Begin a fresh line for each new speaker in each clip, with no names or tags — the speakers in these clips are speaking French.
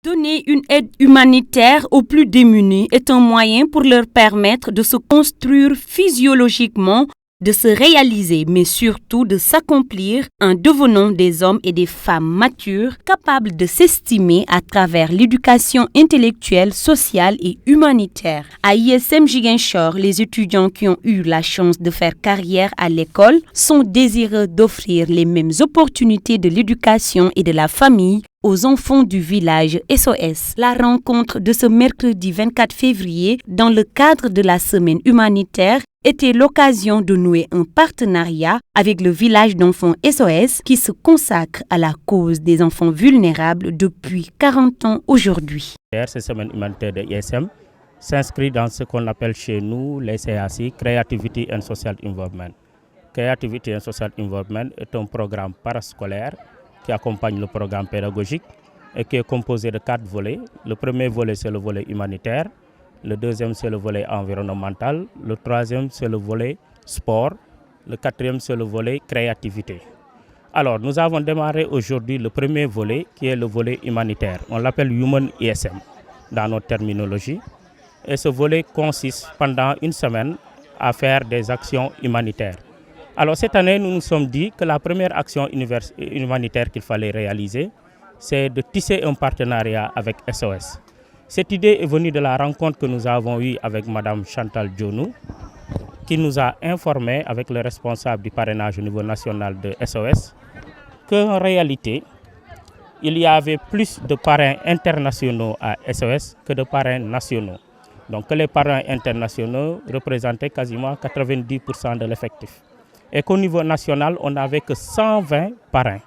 Donner une aide humanitaire aux plus démunis est un moyen pour leur permettre de se construire physiologiquement, de se réaliser, mais surtout de s'accomplir en devenant des hommes et des femmes matures, capables de s'estimer à travers l'éducation intellectuelle, sociale et humanitaire. À ISM Ziguinchor, les étudiants qui ont eu la chance de faire carrière à l'école sont désireux d'offrir les mêmes opportunités de l'éducation et de la famille aux enfants du village SOS. La rencontre de ce mercredi 24 février dans le cadre de la semaine humanitaire était l'occasion de nouer un partenariat avec le village d'enfants SOS qui se consacre à la cause des enfants vulnérables depuis 40 ans aujourd'hui.
Cette semaine humanitaire de ISM s'inscrit dans ce qu'on appelle chez nous les CAC, Creativity and Social Involvement. Creativity and Social Involvement est un programme parascolaire qui accompagne le programme pédagogique et qui est composé de 4 volets. Le premier volet, c'est le volet humanitaire. Le deuxième, c'est le volet environnemental. Le troisième, c'est le volet sport. Le quatrième, c'est le volet créativité. Alors, nous avons démarré aujourd'hui le premier volet qui est le volet humanitaire. On l'appelle Human ISM dans notre terminologie. Et ce volet consiste pendant une semaine à faire des actions humanitaires. Alors cette année, nous nous sommes dit que la première action humanitaire qu'il fallait réaliser, c'est de tisser un partenariat avec SOS. Cette idée est venue de la rencontre que nous avons eue avec Mme Chantal Dionou, qui nous a informé avec le responsable du parrainage au niveau national de SOS, qu'en réalité, il y avait plus de parrains internationaux à SOS que de parrains nationaux. Donc que les parrains internationaux représentaient quasiment 90% de l'effectif. Et qu'au niveau national, on n'avait que 120 parrains.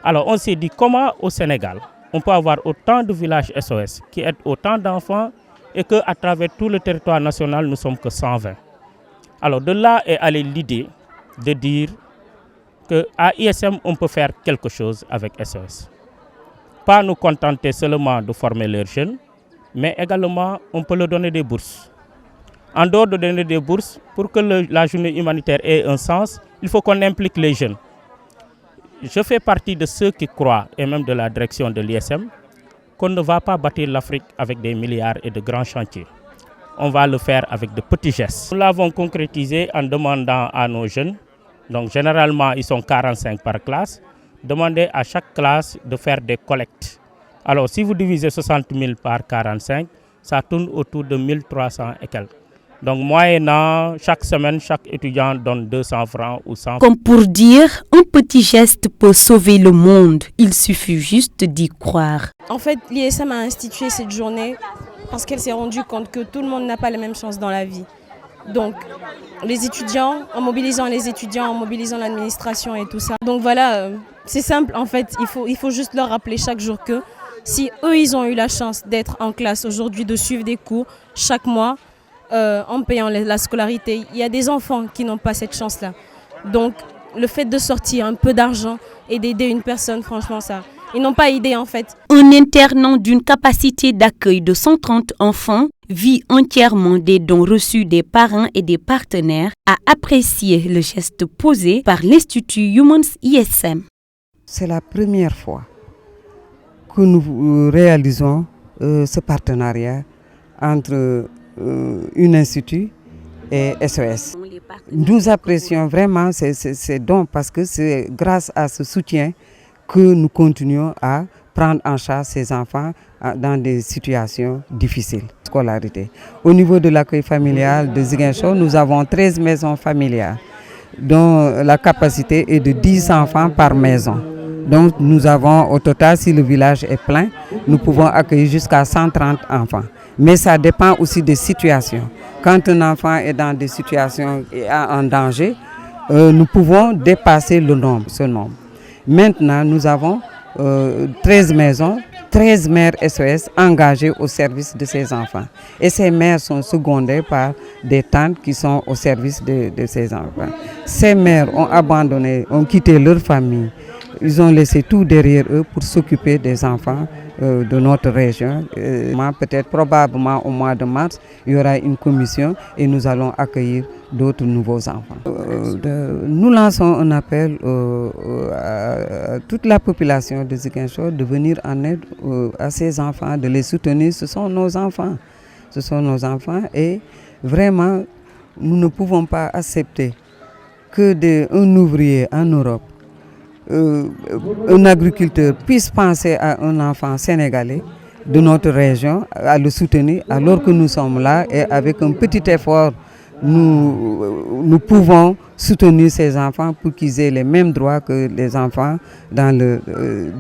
Alors on s'est dit comment au Sénégal, on peut avoir autant de villages SOS qui aident autant d'enfants et qu'à travers tout le territoire national, nous ne sommes que 120. Alors de là est allée l'idée de dire qu'à ISM, on peut faire quelque chose avec SOS. Pas nous contenter seulement de former leurs jeunes, mais également on peut leur donner des bourses. En dehors de donner des bourses, pour que la journée humanitaire ait un sens, il faut qu'on implique les jeunes. Je fais partie de ceux qui croient, et même de la direction de l'ISM, qu'on ne va pas bâtir l'Afrique avec des milliards et de grands chantiers. On va le faire avec de petits gestes. Nous l'avons concrétisé en demandant à nos jeunes, donc généralement ils sont 45 par classe, demander à chaque classe de faire des collectes. Alors si vous divisez 60 000 par 45, ça tourne autour de 1300 et quelques. Donc moyennant, chaque semaine, chaque étudiant donne 200 francs ou 100 francs.
Comme pour dire, un petit geste peut sauver le monde. Il suffit juste d'y croire.
En fait, l'ISM a institué cette journée parce qu'elle s'est rendue compte que tout le monde n'a pas les mêmes chances dans la vie. Donc, les étudiants, en mobilisant les étudiants, en mobilisant l'administration et tout ça. Donc voilà, c'est simple en fait. Il faut juste leur rappeler chaque jour que si eux, ils ont eu la chance d'être en classe aujourd'hui, de suivre des cours chaque mois, en payant la scolarité, il y a des enfants qui n'ont pas cette chance-là. Donc, le fait de sortir un peu d'argent et d'aider une personne, franchement, ça, ils n'ont pas idée en fait.
Un internat d'une capacité d'accueil de 130 enfants vit entièrement des dons reçus des parents et des partenaires, a apprécié le geste posé par l'Institut Humans ISM.
C'est la première fois que nous réalisons ce partenariat entre un institut et SOS. Nous apprécions vraiment ces dons parce que c'est grâce à ce soutien que nous continuons à prendre en charge ces enfants dans des situations difficiles. Scolarité. Au niveau de l'accueil familial de Ziguinchor, nous avons 13 maisons familiales dont la capacité est de 10 enfants par maison. Donc nous avons au total, si le village est plein, nous pouvons accueillir jusqu'à 130 enfants. Mais ça dépend aussi des situations. Quand un enfant est dans des situations en danger, nous pouvons dépasser ce nombre. Maintenant, nous avons 13 maisons, 13 mères SOS engagées au service de ces enfants. Et ces mères sont secondées par des tantes qui sont au service de ces enfants. Ces mères ont abandonné, ont quitté leur famille, ils ont laissé tout derrière eux pour s'occuper des enfants de notre région. Peut-être probablement au mois de mars, il y aura une commission et nous allons accueillir d'autres nouveaux enfants. Nous lançons un appel à toute la population de Ziguinchor de venir en aide à ces enfants, de les soutenir. Ce sont nos enfants. Ce sont nos enfants et vraiment, nous ne pouvons pas accepter que un ouvrier en Europe, un agriculteur puisse penser à un enfant sénégalais de notre région, à le soutenir, alors que nous sommes là et avec un petit effort, nous pouvons soutenir ces enfants pour qu'ils aient les mêmes droits que les enfants dans les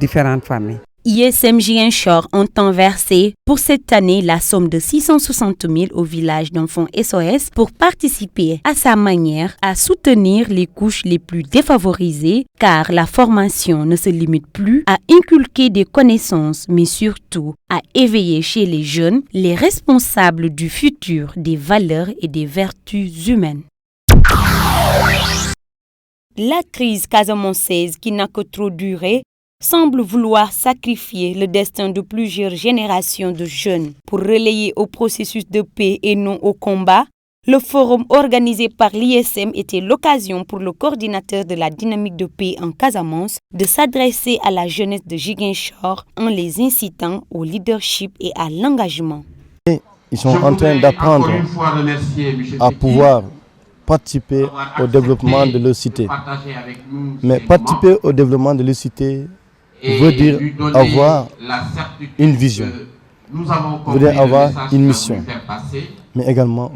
différentes familles.
ISM Ziguinchor entend verser pour cette année la somme de 660 000 au village d'enfants SOS pour participer à sa manière à soutenir les couches les plus défavorisées, car la formation ne se limite plus à inculquer des connaissances, mais surtout à éveiller chez les jeunes les responsables du futur des valeurs et des vertus humaines. La crise casamançaise, qui n'a que trop duré, semble vouloir sacrifier le destin de plusieurs générations de jeunes. Pour relayer au processus de paix et non au combat, le forum organisé par l'ISM était l'occasion pour le coordinateur de la dynamique de paix en Casamance de s'adresser à la jeunesse de Ziguinchor en les incitant au leadership et à l'engagement.
Ils sont en train d'apprendre à pouvoir participer au développement de leur cité. Mais participer au développement de leur cité veut dire avoir une vision, veut dire avoir une mission, mais également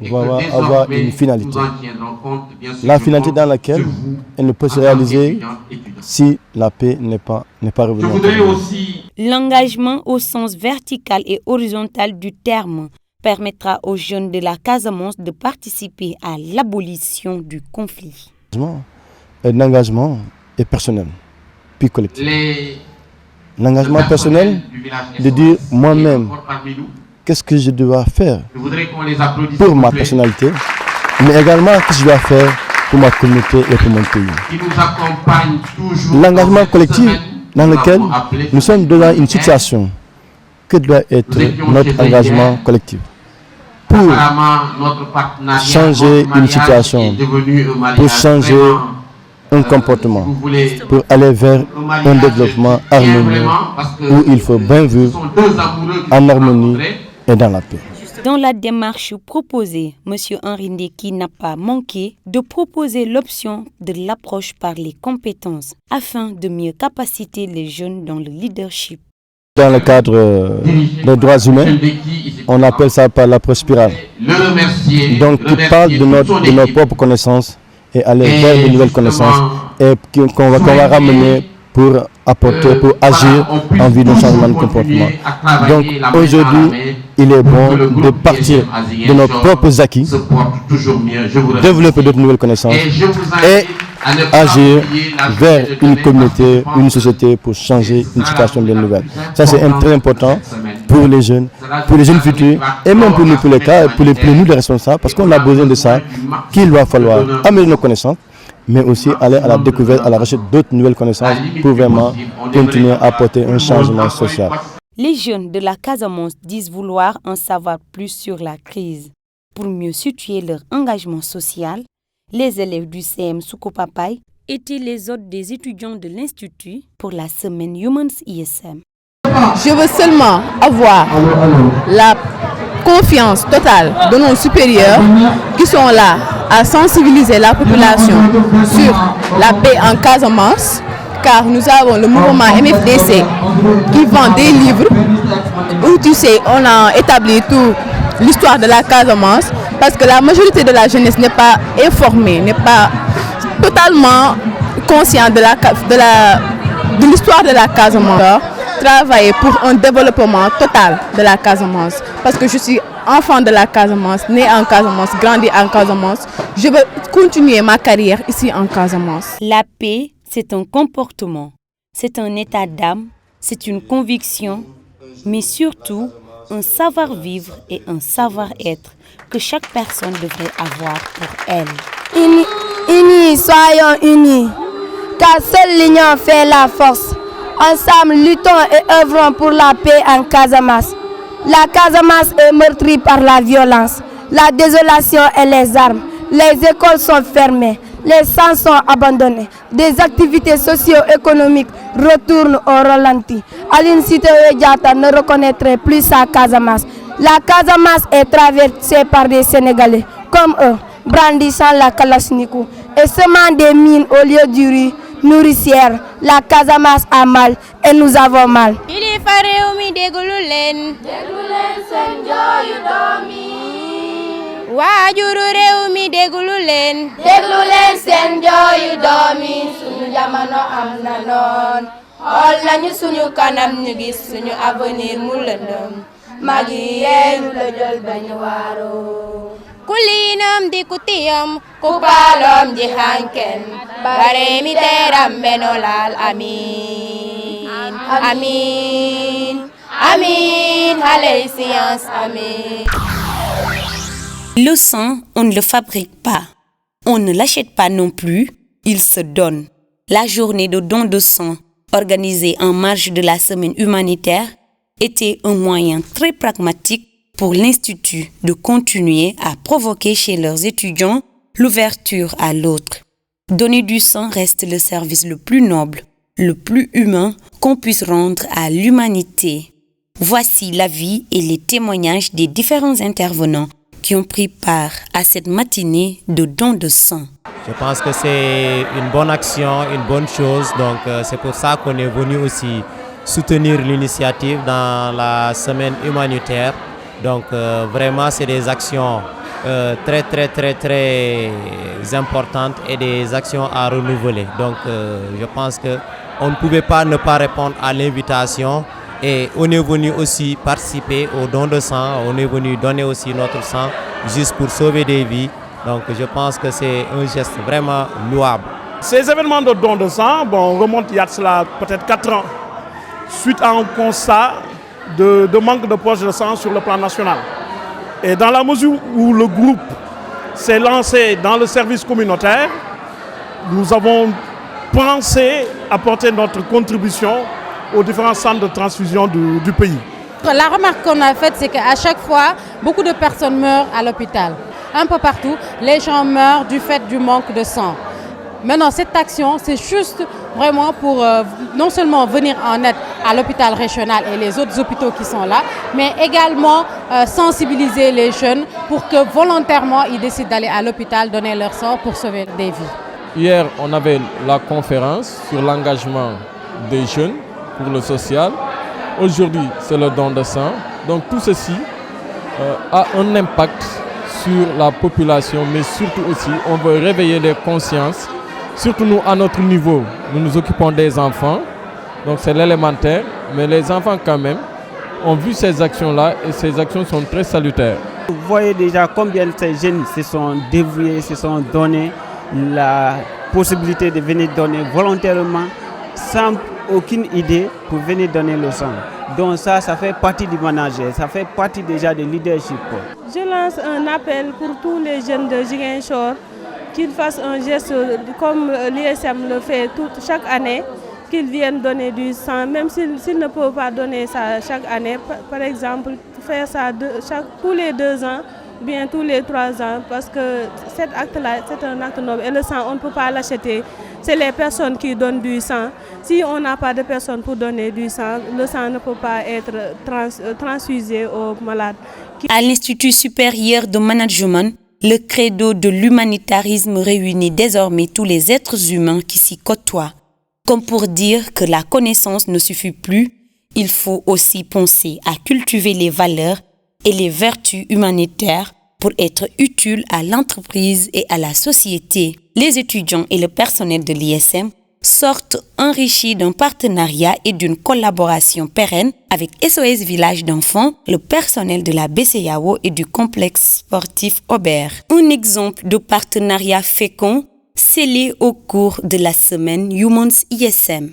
avoir une finalité. La finalité dans laquelle elle ne peut se réaliser si la paix n'est pas revenue.
L'engagement au sens vertical et horizontal du terme permettra aux jeunes de la Casamance de participer à l'abolition du conflit.
L'engagement est personnel, puis collectif. L'engagement personnel de dire moi-même qu'est-ce que je dois faire pour ma personnalité, mais également qu'est-ce que je dois faire pour ma communauté et pour mon pays. L'engagement collectif dans lequel nous sommes dans une situation que doit être notre engagement collectif pour changer une situation, pour changer un comportement, pour aller vers un développement harmonieux où il faut bien vivre en harmonie et dans la paix.
Dans la démarche proposée, M. Henri Ndeki n'a pas manqué de proposer l'option de l'approche par les compétences afin de mieux capaciter les jeunes dans le leadership.
Dans le cadre des droits humains, on appelle ça par l'approche spirale. Donc, qui parle de nos propres connaissances et aller vers de nouvelles connaissances et qu'on va ramener pour apporter, pour agir en vue d'un changement de comportement. Donc aujourd'hui, il est bon de partir de nos propres acquis, développer d'autres nouvelles connaissances et agir vers une communauté, une société pour changer une situation bien nouvelle. Ça c'est très important pour les jeunes futurs et même pour nous, pour les cas, pour nous les responsables, parce qu'on a besoin de ça, qu'il va falloir améliorer nos connaissances, mais aussi aller à la découverte, à la recherche d'autres nouvelles connaissances pour vraiment continuer à apporter un changement social.
Les jeunes de la Casamance disent vouloir en savoir plus sur la crise. Pour mieux situer leur engagement social, les élèves du CM Soukopapay étaient les hôtes des étudiants de l'Institut pour la semaine Humans ISM.
Je veux seulement avoir la confiance totale de nos supérieurs qui sont là à sensibiliser la population sur la paix en Casamance, car nous avons le mouvement MFDC qui vend des livres où tu sais on a établi toute l'histoire de la Casamance, parce que la majorité de la jeunesse n'est pas informée, n'est pas totalement consciente de l'histoire de la Casamance. Travailler pour un développement total de la Casamance, parce que je suis enfant de la Casamance, né en Casamance, grandi en Casamance. Je veux continuer ma carrière ici en Casamance.
La paix, c'est un comportement, c'est un état d'âme, c'est une conviction, mais surtout un savoir-vivre et un savoir-être que chaque personne devrait avoir pour elle.
Unis, soyons unis. car seule l'union fait la force. Ensemble, luttons et œuvrons pour la paix en Casamance. La Casamance est meurtrie par la violence, la désolation et les armes. Les écoles sont fermées, les centres sont abandonnés. Des activités socio-économiques retournent au ralenti. Aline Sitoé Diatta ne reconnaîtrait plus sa Casamance. La Casamance est traversée par des Sénégalais, comme eux, brandissant la Kalachnikov et semant des mines au lieu du riz nourricière. La Casamance a mal et nous avons mal.
waajuru réew mi déglu leen seen jooyu doom yi suñu jamono am na noon xool nañu suñu kanam ñu gis suñu avenir mu lëndëm mag yi yeenu la jël bañu waaroo ku liinam di ku tiyam ku paaloom ji hanken bare mi teeram beno laal amiin amiin amiin haley science amiin.
Le sang, on ne le fabrique pas. On ne l'achète pas non plus, il se donne. La journée de don de sang, organisée en marge de la semaine humanitaire, était un moyen très pragmatique pour l'Institut de continuer à provoquer chez leurs étudiants l'ouverture à l'autre. Donner du sang reste le service le plus noble, le plus humain qu'on puisse rendre à l'humanité. Voici l'avis et les témoignages des différents intervenants qui ont pris part à cette matinée de don de sang.
Je pense que c'est une bonne action, une bonne chose. Donc c'est pour ça qu'on est venu aussi soutenir l'initiative dans la semaine humanitaire. Donc vraiment c'est des actions très importantes et des actions à renouveler. Donc je pense qu'on ne pouvait pas ne pas répondre à l'invitation. Et on est venu aussi participer au don de sang, on est venu donner aussi notre sang juste pour sauver des vies. Donc je pense que c'est un geste vraiment louable.
Ces événements de don de sang remontent il y a cela peut-être 4 ans, suite à un constat de manque de poches de sang sur le plan national. Et dans la mesure où le groupe s'est lancé dans le service communautaire, nous avons pensé apporter notre contribution aux différents centres de transfusion du pays.
La remarque qu'on a faite, c'est qu'à chaque fois, beaucoup de personnes meurent à l'hôpital. Un peu partout, les gens meurent du fait du manque de sang. Maintenant, cette action, c'est juste vraiment pour non seulement venir en aide à l'hôpital régional et les autres hôpitaux qui sont là, mais également sensibiliser les jeunes pour que volontairement, ils décident d'aller à l'hôpital, donner leur sang pour sauver des vies.
Hier, on avait la conférence sur l'engagement des jeunes pour le social. Aujourd'hui, c'est le don de sang. Donc tout ceci a un impact sur la population, mais surtout aussi, on veut réveiller les consciences. Surtout nous, à notre niveau, nous nous occupons des enfants. Donc c'est l'élémentaire, mais les enfants quand même ont vu ces actions-là et ces actions sont très salutaires.
Vous voyez déjà combien ces jeunes se sont dévoués, se sont donné la possibilité de venir donner volontairement sans aucune idée pour venir donner le sang. Donc ça fait partie du manager, ça fait partie déjà du leadership.
Je lance un appel pour tous les jeunes de Ziguinchor qu'ils fassent un geste comme l'ISM le fait chaque année, qu'ils viennent donner du sang, même s'ils ne peuvent pas donner ça chaque année, par exemple faire ça tous les 2 ans, bien tous les 3 ans, parce que cet acte-là, c'est un acte noble et le sang, on ne peut pas l'acheter. C'est les personnes qui donnent du sang. Si on n'a pas de personnes pour donner du sang, le sang ne peut pas être transfusé aux malades.
À l'Institut supérieur de management, le credo de l'humanitarisme réunit désormais tous les êtres humains qui s'y côtoient. Comme pour dire que la connaissance ne suffit plus, il faut aussi penser à cultiver les valeurs et les vertus humanitaires pour être utile à l'entreprise et à la société. Les étudiants et le personnel de l'ISM sortent enrichis d'un partenariat et d'une collaboration pérenne avec SOS Village d'enfants, le personnel de la BCEAO et du complexe sportif Aubert. Un exemple de partenariat fécond scellé au cours de la semaine Humans ISM.